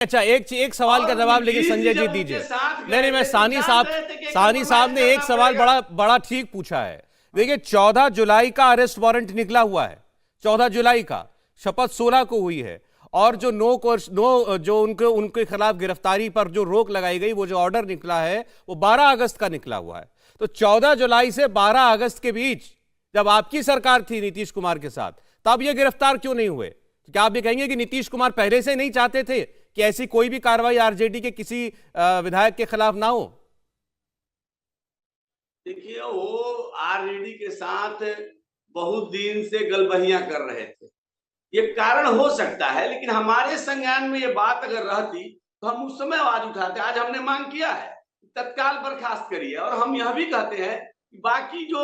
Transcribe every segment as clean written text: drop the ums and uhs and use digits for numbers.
अच्छा, एक सवाल का जवाब लेकिन संजय जी दीजिए। नहीं नहीं, मैं सानी साहब ने एक सवाल बड़ा बड़ा ठीक पूछा है। देखिए, 14 जुलाई का अरेस्ट वारंट निकला हुआ है, 14 जुलाई का। शपथ 16 को हुई है, और जो जो उनके उनके खिलाफ गिरफ्तारी पर जो रोक लगाई गई, वो जो ऑर्डर निकला है वो 12 अगस्त का निकला हुआ है। तो 14 जुलाई से 12 अगस्त के बीच जब आपकी सरकार थी नीतीश कुमार के साथ, तब ये गिरफ्तार क्यों नहीं हुए? क्या आप ये कहेंगे कि नीतीश कुमार पहले से नहीं चाहते थे कि ऐसी कोई भी कार्रवाई आरजेडी के किसी विधायक के खिलाफ ना हो? देखिए, वो आरजेडी के साथ बहुत दिन से गलबहियां कर रहे थे। ये कारण हो सकता है, लेकिन हमारे संज्ञान में ये बात अगर रहती तो हम उस समय आवाज उठाते। आज हमने मांग किया है तत्काल बर्खास्त करिए, और हम यह भी कहते हैं कि बाकी जो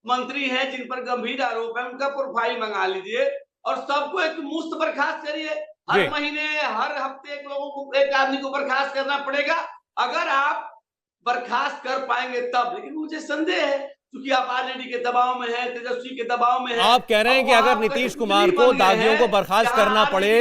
मंत्री हैं जिन पर गंभीर आरोप है उनका प्रोफाइल मंगा लीजिए और सबको एक मुश्त बर्खास्त करिए। जी। हर महीने हर हफ्ते एक लोगों को, एक आदमी को बर्खास्त करना पड़ेगा। अगर आप बर्खास्त कर पाएंगे तब, लेकिन मुझे संदेह है क्योंकि आप आरजेडी के दबाव में हैं, तेजस्वी के दबाव में हैं। आप कह रहे हैं कि अगर नीतीश कुमार को दागियों को बर्खास्त करना पड़े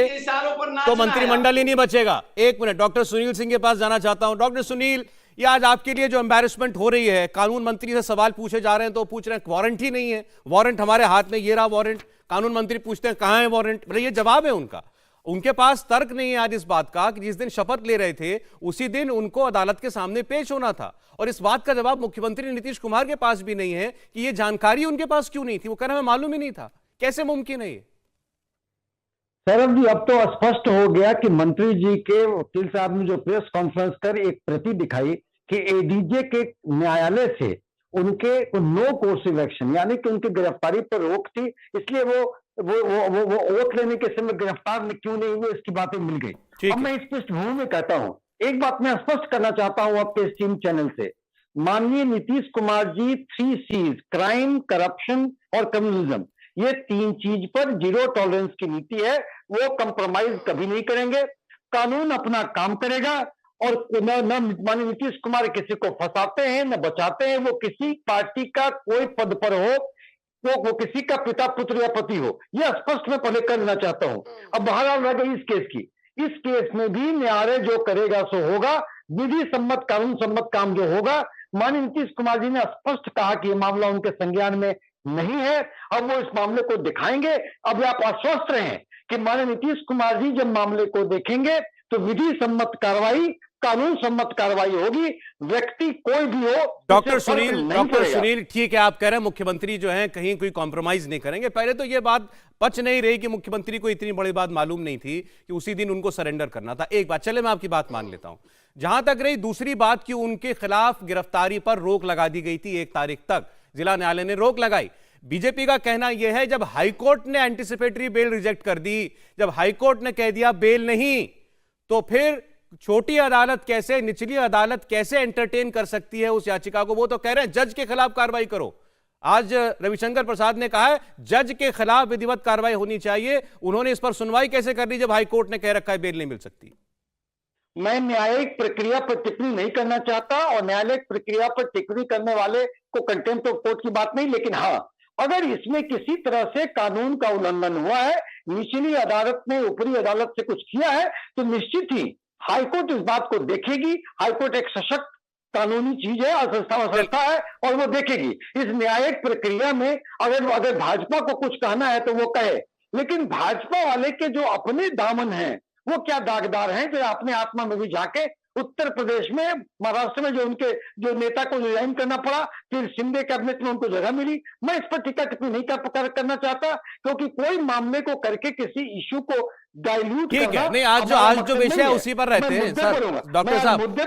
तो मंत्रिमंडल ही नहीं बचेगा। एक मिनट, डॉक्टर सुनील सिंह के पास जाना चाहता हूं। डॉक्टर सुनील, ये आज आपके लिए जो एम्बैरेसमेंट हो रही है, कानून मंत्री से सवाल पूछे जा रहे हैं तो पूछ रहे हैं वारंट ही नहीं है, वारंट हमारे हाथ में, ये रहा वारंट। कानून मंत्री पूछते हैं कहां है वारंट, मतलब ये जवाब है उनका। उनके पास तर्क नहीं है आज इस बात का कि जिस दिन शपथ ले रहे थे उसी दिन उनको अदालत के सामने पेश होना था, और इस बात का जवाब मुख्यमंत्री नीतीश कुमार के पास भी नहीं है कि ये जानकारी उनके पास क्यों नहीं थी। वो कह रहे हैं मालूम ही नहीं था। कैसे मुमकिन है ये? सौरभ जी, अब तो स्पष्ट हो गया कि मंत्री जी के वकील साहब ने जो प्रेस कॉन्फ्रेंस कर एक प्रति दिखाई कि एडीजे के न्यायालय से उनके नो कोर्सिव एक्शन, यानी कि उनकी गिरफ्तारी पर रोक थी, इसलिए वो ओथ लेने के समय गिरफ्तार क्यों नहीं हुए, इसकी बातें मिल गई। अब मैं इस पृष्ठभूमि में कहता हूं, एक बात मैं स्पष्ट करना चाहता हूं आपके स्ट्रीम चैनल से। माननीय Nitish Kumar ji 3 C's, crime, corruption और कम्युनिज्म, ये 3 चीज पर जीरो टॉलरेंस की नीति है। वो कंप्रोमाइज कभी नहीं करेंगे। कानून अपना काम करेगा, और न माननीय नीतीश कुमार किसी को फंसाते हैं न बचाते हैं। वो किसी पार्टी का कोई पद पर हो, वो किसी का पिता, पुत्र या पति हो, यह स्पष्ट मैं पहले कर लेना चाहता हूं। अब बहरहाल रह गई इस केस की। इस केस में भी न्यायालय जो करेगा सो होगा, विधि सम्मत, कानून सम्मत काम जो होगा। माननीय नीतीश कुमार जी ने स्पष्ट कहा कि यह मामला उनके संज्ञान में नहीं है। अब वो इस मामले को दिखाएंगे। अब आप आश्वस्त रहें कि माननीय नीतीश कुमार जी जब मामले को देखेंगे तो विधि सम्मत कार्रवाई, कानून सम्मत कार्रवाई होगी। व्यक्ति कोई भी हो। डॉक्टर सुनील, ठीक है, आप कह रहे हैं मुख्यमंत्री जो है कहीं कोई कॉम्प्रोमाइज नहीं करेंगे। पहले तो ये बात पच नहीं रही कि मुख्यमंत्री को इतनी बड़ी बात मालूम नहीं थी कि उसी दिन उनको सरेंडर करना था। एक बात, चले मैं आपकी बात मान लेता हूं। जहां तक रही दूसरी बात कि उनके खिलाफ गिरफ्तारी पर रोक लगा दी गई थी, 1 तारीख तक जिला न्यायालय ने रोक लगाई। बीजेपी का कहना यह है जब हाईकोर्ट ने एंटीसिपेटरी बेल रिजेक्ट कर दी, जब हाईकोर्ट ने कह दिया बेल नहीं, तो फिर छोटी अदालत कैसे, निचली अदालत कैसे एंटरटेन कर सकती है उस याचिका को? वो तो कह रहे हैं जज के खिलाफ कार्रवाई करो। आज रविशंकर प्रसाद ने कहा है जज के खिलाफ विधिवत कार्रवाई होनी चाहिए। उन्होंने इस पर सुनवाई कैसे कर ली जब हाईकोर्ट ने कह रखा है बेल नहीं मिल सकती? मैं न्यायिक प्रक्रिया पर टिप्पणी नहीं करना चाहता, और न्यायालयिक प्रक्रिया पर टिप्पणी करने वाले को कंटेम्प्ट ऑफ कोर्ट की बात नहीं, लेकिन हाँ, अगर इसमें किसी तरह से कानून का उल्लंघन हुआ है, निचली अदालत ने ऊपरी अदालत से कुछ किया है, तो निश्चित ही हाईकोर्ट इस बात को देखेगी। हाईकोर्ट एक सशक्त कानूनी चीज है, संस्था है, और वो देखेगी। इस न्यायिक प्रक्रिया में अगर भाजपा को कुछ कहना है तो वो कहे, लेकिन भाजपा वाले के जो अपने दामन हैं वो क्या दागदार हैं, जो अपने आत्मा में भी झांके। उत्तर प्रदेश में, महाराष्ट्र में जो नेता को रिजाइन करना पड़ा, फिर शिंदे कैबिनेट में उनको जगह मिली। मैं इस पर टीका टिप्पणी नहीं करना चाहता, क्योंकि कोई मामले को करके किसी इशू को डाइल्यूट ठीक करना, है। नहीं, आज जो विषय है उसी पर रहते हैं सर। डॉक्टर साहब,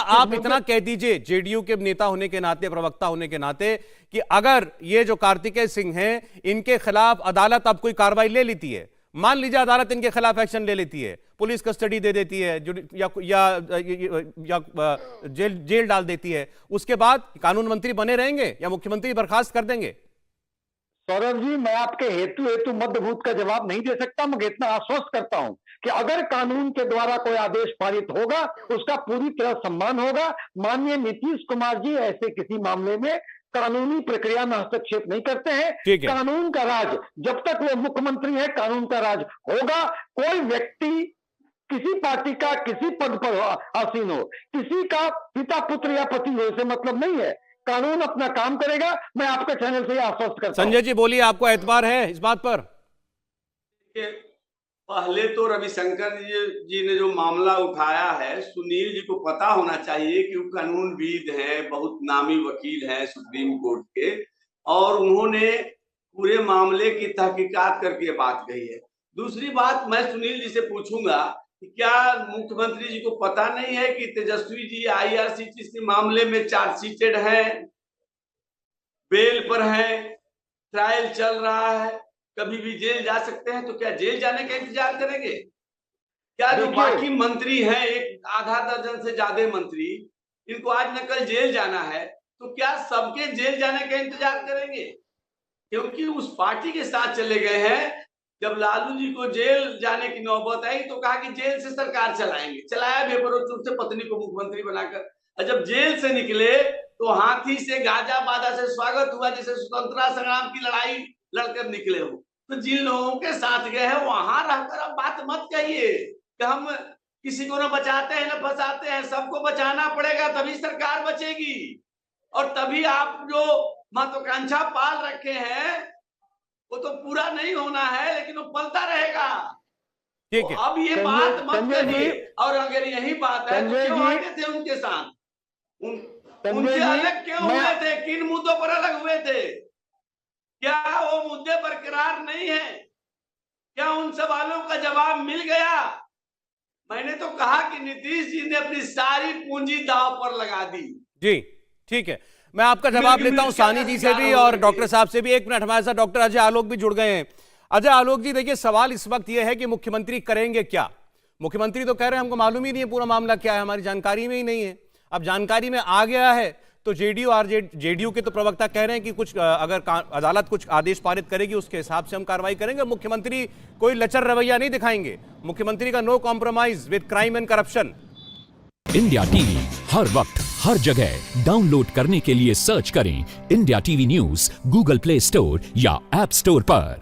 आप इतना कह दीजिए जेडीयू के नेता होने के नाते, प्रवक्ता होने के नाते, कि अगर ये जो कार्तिकेय सिंह हैं इनके खिलाफ अदालत अब कोई कार्रवाई ले लेती है, मान लीजिए अदालत इनके खिलाफ एक्शन ले लेती है, पुलिस कस्टडी दे देती है या जेल डाल देती है, उसके बाद कानून मंत्री बने रहेंगे या मुख्यमंत्री बर्खास्त कर देंगे? सौरभ जी, मैं आपके हेतु मध्यभूत का जवाब नहीं दे सकता, मगर इतना आश्वस्त करता हूं कि अगर कानून के द्वारा कोई आदेश पारित होगा उसका पूरी तरह सम्मान होगा। माननीय नीतीश कुमार जी ऐसे किसी मामले में कानूनी प्रक्रिया में हस्तक्षेप नहीं करते हैं। कानून का राज, जब तक वो मुख्यमंत्री है कानून का राज होगा। कोई व्यक्ति किसी पार्टी का किसी पद पर आसीन हो, किसी का पिता पुत्र या पति हो, से मतलब नहीं है। कानून अपना काम करेगा। मैं आपके चैनल से आश्वस्त करता हूं। संजय जी बोलिए, आपको एतबार है इस बात पर? पहले तो रविशंकर जी ने जो मामला उठाया है, सुनील जी को पता होना चाहिए कि वो कानूनविद हैं, बहुत नामी वकील हैं सुप्रीम कोर्ट के, और उन्होंने पूरे मामले की तहकीकात करके बात कही है। दूसरी बात, मैं सुनील जी से पूछूंगा कि क्या मुख्यमंत्री जी को पता नहीं है कि तेजस्वी जी IRCTC मामले में चार्जशीटेड हैं, बेल पर हैं, ट्रायल चल रहा है, कभी भी जेल जा सकते हैं, तो क्या जेल जाने का इंतजार करेंगे? क्या जो बाकी मंत्री हैं, एक आधा दर्जन से ज्यादा मंत्री, इनको आज न कल जेल जाना है, तो क्या सबके जेल जाने का इंतजार करेंगे? क्योंकि उस पार्टी के साथ चले गए हैं। जब लालू जी को जेल जाने की नौबत आई तो कहा कि जेल से सरकार चलाएंगे, चलाया बेपरों से पत्नी को मुख्यमंत्री बनाकर, और जब जेल से निकले तो हाथी से गाजा बाजा से स्वागत हुआ, जैसे स्वतंत्रता संग्राम की लड़ाई लड़कर निकले हो। तो जिन लोगों के साथ गए हैं वहां रहकर अब बात मत कहिए कि हम किसी को न बचाते हैं न फंसाते हैं। सबको बचाना पड़ेगा, तभी सरकार बचेगी, और तभी आप जो महत्वाकांक्षा पाल रखे हैं वो तो पूरा नहीं होना है, लेकिन वो पलता रहेगा। ठीक तो है। अब ये बात मत करिए। और अगर यही बात है तो क्यों आगे थे उनके साथ, उनसे अलग क्यों हुए थे? किन मुद्दों पर अलग हुए थे? क्या वो मुद्दे बरकरार नहीं है? क्या उन सवालों का जवाब मिल गया? मैंने तो कहा कि नीतीश जी ने अपनी सारी पूंजी दांव पर लगा दी। जी ठीक है, मैं आपका जवाब लेता हूं सानी जी से भी और डॉक्टर साहब से भी। एक मिनट, हमारे साथ डॉक्टर अजय आलोक भी जुड़ गए हैं। अजय आलोक जी, देखिए सवाल इस वक्त यह है कि मुख्यमंत्री करेंगे क्या? मुख्यमंत्री तो कह रहे हैं हमको मालूम ही नहीं है पूरा मामला क्या है, हमारी जानकारी में ही नहीं है। अब जानकारी में आ गया है तो जेडीयू के तो प्रवक्ता कह रहे हैं कि कुछ अगर अदालत कुछ आदेश पारित करेगी उसके हिसाब से हम कार्रवाई करेंगे। मुख्यमंत्री कोई लचर रवैया नहीं दिखाएंगे। मुख्यमंत्री का no compromise with crime and corruption. India TV हर वक्त हर जगह डाउनलोड करने के लिए सर्च करें India TV news Google Play Store या ऐप स्टोर पर।